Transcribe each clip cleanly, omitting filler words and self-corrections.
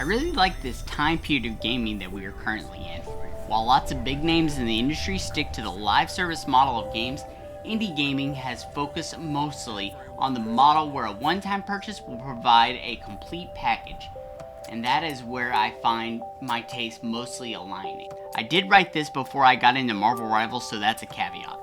really like this time period of gaming that we are currently in. While lots of big names in the industry stick to the live service model of games, indie gaming has focused mostly on the model where a one-time purchase will provide a complete package. And that is where I find my taste mostly aligning. I did write this before I got into Marvel Rivals, so that's a caveat.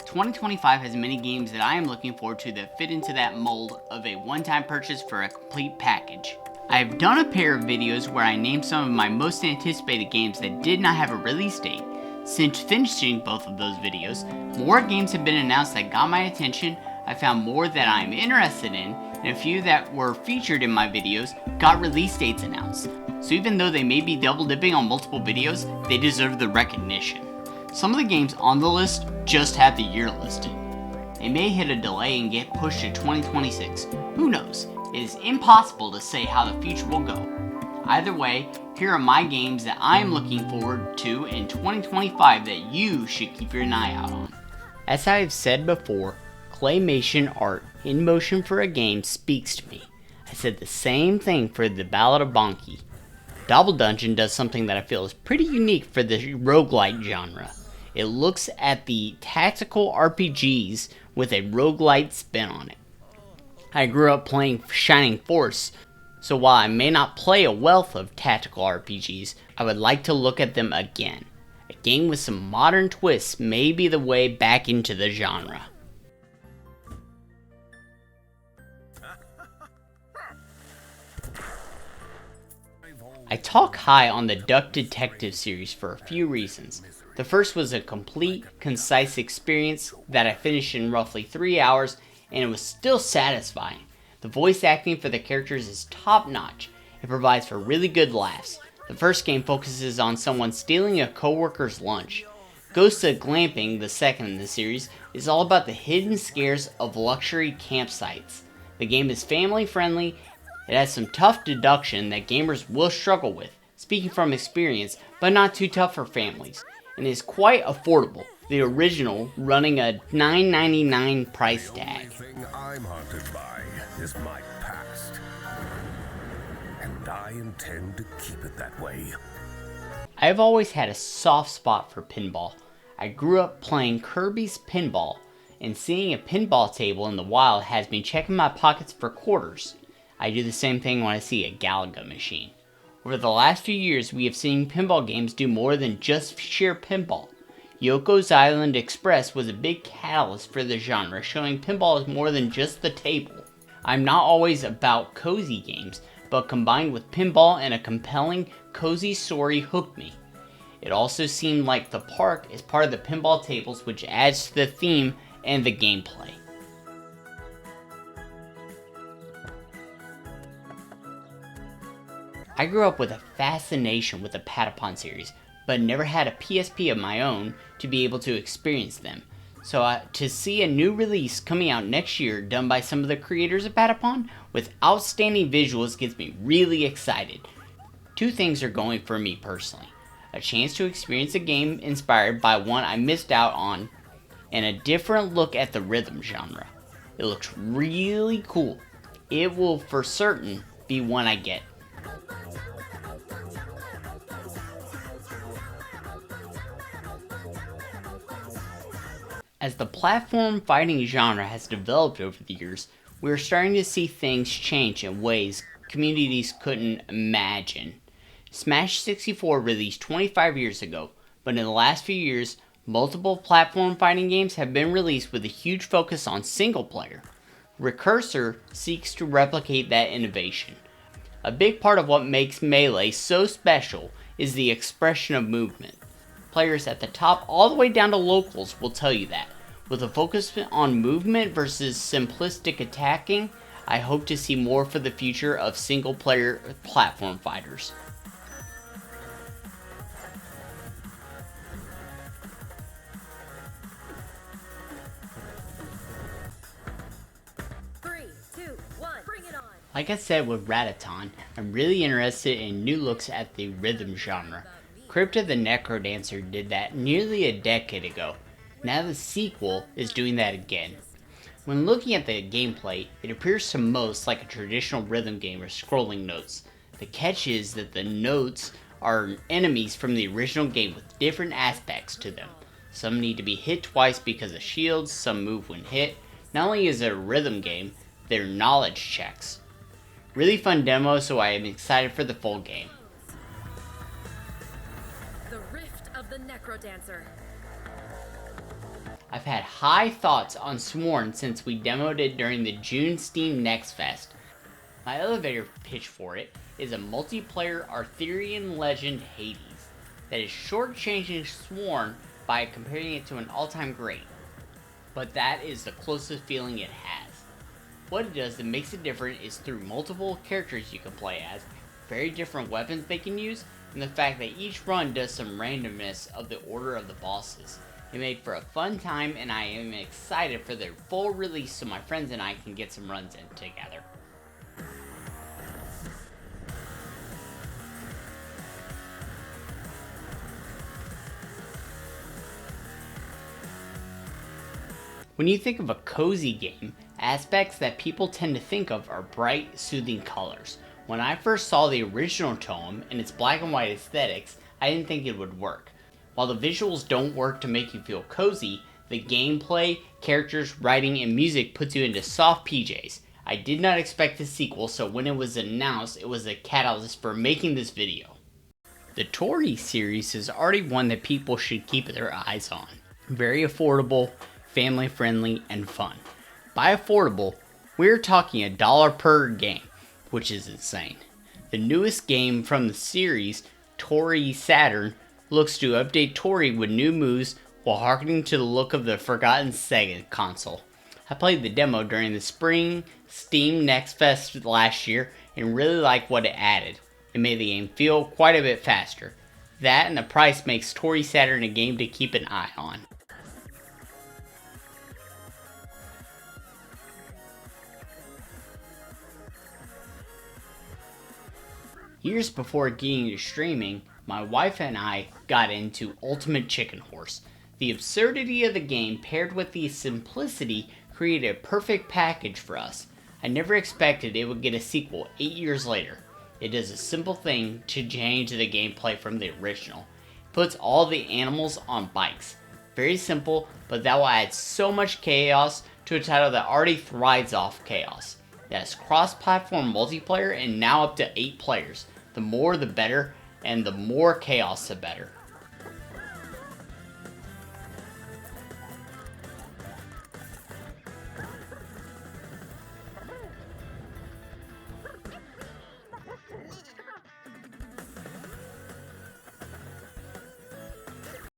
2025 has many games that I am looking forward to that fit into that mold of a one-time purchase for a complete package. I have done a pair of videos where I named some of my most anticipated games that did not have a release date. Since finishing both of those videos, more games have been announced that got my attention. I found more that I am interested in, and a few that were featured in my videos got release dates announced. So even though they may be double dipping on multiple videos, they deserve the recognition. Some of the games on the list just have the year listed. They may hit a delay and get pushed to 2026. Who knows? It is impossible to say how the future will go. Either way, here are my games that I am looking forward to in 2025 that you should keep your eye out on. As I have said before, claymation art in motion for a game speaks to me. I said the same thing for the Ballad of Bonky. Dobbel Dungeon does something that I feel is pretty unique for the roguelite genre. It looks at the tactical RPGs with a roguelite spin on it. I grew up playing Shining Force, so while I may not play a wealth of tactical RPGs, I would like to look at them again. A game with some modern twists may be the way back into the genre. I talk high on the Duck Detective series for a few reasons. The first was a complete, concise experience that I finished in roughly 3 hours, and it was still satisfying. The voice acting for the characters is top notch. It provides for really good laughs. The first game focuses on someone stealing a coworker's lunch. Ghosts of Glamping, the second in the series, is all about the hidden scares of luxury campsites. The game is family friendly. It has some tough deduction that gamers will struggle with, speaking from experience, but not too tough for families, and is quite affordable, the original running a $9.99 price tag. The only thing I'm haunted by is my past, and I intend to keep it that way. I have always had a soft spot for pinball. I grew up playing Kirby's Pinball, and seeing a pinball table in the wild has me checking my pockets for quarters. I do the same thing when I see a Galaga machine. Over the last few years, we have seen pinball games do more than just sheer pinball. Yoko's Island Express was a big catalyst for the genre, showing pinball as more than just the table. I'm not always about cozy games, but combined with pinball and a compelling, cozy story hooked me. It also seemed like the park is part of the pinball tables, which adds to the theme and the gameplay. I grew up with a fascination with the Patapon series, but never had a PSP of my own to be able to experience them. So to see a new release coming out next year done by some of the creators of Patapon with outstanding visuals gets me really excited. Two things are going for me personally. A chance to experience a game inspired by one I missed out on, and a different look at the rhythm genre. It looks really cool. It will for certain be one I get. As the platform fighting genre has developed over the years, we are starting to see things change in ways communities couldn't imagine. Smash 64 released 25 years ago, but in the last few years, multiple platform fighting games have been released with a huge focus on single player. Recursor seeks to replicate that innovation. A big part of what makes Melee so special is the expression of movement. Players at the top all the way down to locals will tell you that. With a focus on movement versus simplistic attacking, I hope to see more for the future of single player platform fighters. Like I said with Ratatan, I'm really interested in new looks at the rhythm genre. Crypta the Necrodancer did that nearly a decade ago. Now the sequel is doing that again. When looking at the gameplay, it appears to most like a traditional rhythm game with scrolling notes. The catch is that the notes are enemies from the original game with different aspects to them. Some need to be hit twice because of shields, some move when hit. Not only is it a rhythm game, they're knowledge checks. Really fun demo, so I am excited for the full game. The Rift of the Necrodancer. I've had high thoughts on Sworn since we demoed it during the June Steam Next Fest. My elevator pitch for it is a multiplayer Arthurian legend Hades that is shortchanging Sworn by comparing it to an all-time great. But that is the closest feeling it has. What it does that makes it different is through multiple characters you can play as, very different weapons they can use, and the fact that each run does some randomness of the order of the bosses. It made for a fun time, and I am excited for their full release so my friends and I can get some runs in together. When you think of a cozy game, aspects that people tend to think of are bright, soothing colors. When I first saw the original Toem and its black and white aesthetics, I didn't think it would work. While the visuals don't work to make you feel cozy, the gameplay, characters, writing, and music puts you into soft PJs. I did not expect a sequel, so when it was announced, it was a catalyst for making this video. The Toree series is already one that people should keep their eyes on. Very affordable, family friendly, and fun. By affordable, we're talking $1 per game, which is insane. The newest game from the series, Toree Saturn, looks to update Toree with new moves while harkening to the look of the forgotten Sega console. I played the demo during the spring Steam Next Fest last year and really liked what it added. It made the game feel quite a bit faster. That and the price makes Toree Saturn a game to keep an eye on. Years before getting into streaming, my wife and I got into Ultimate Chicken Horse. The absurdity of the game paired with the simplicity created a perfect package for us. I never expected it would get a sequel 8 years later. It does a simple thing to change the gameplay from the original. It puts all the animals on bikes. Very simple, but that will add so much chaos to a title that already thrives off chaos. It has cross-platform multiplayer and now up to 8 players. The more the better, and the more chaos the better.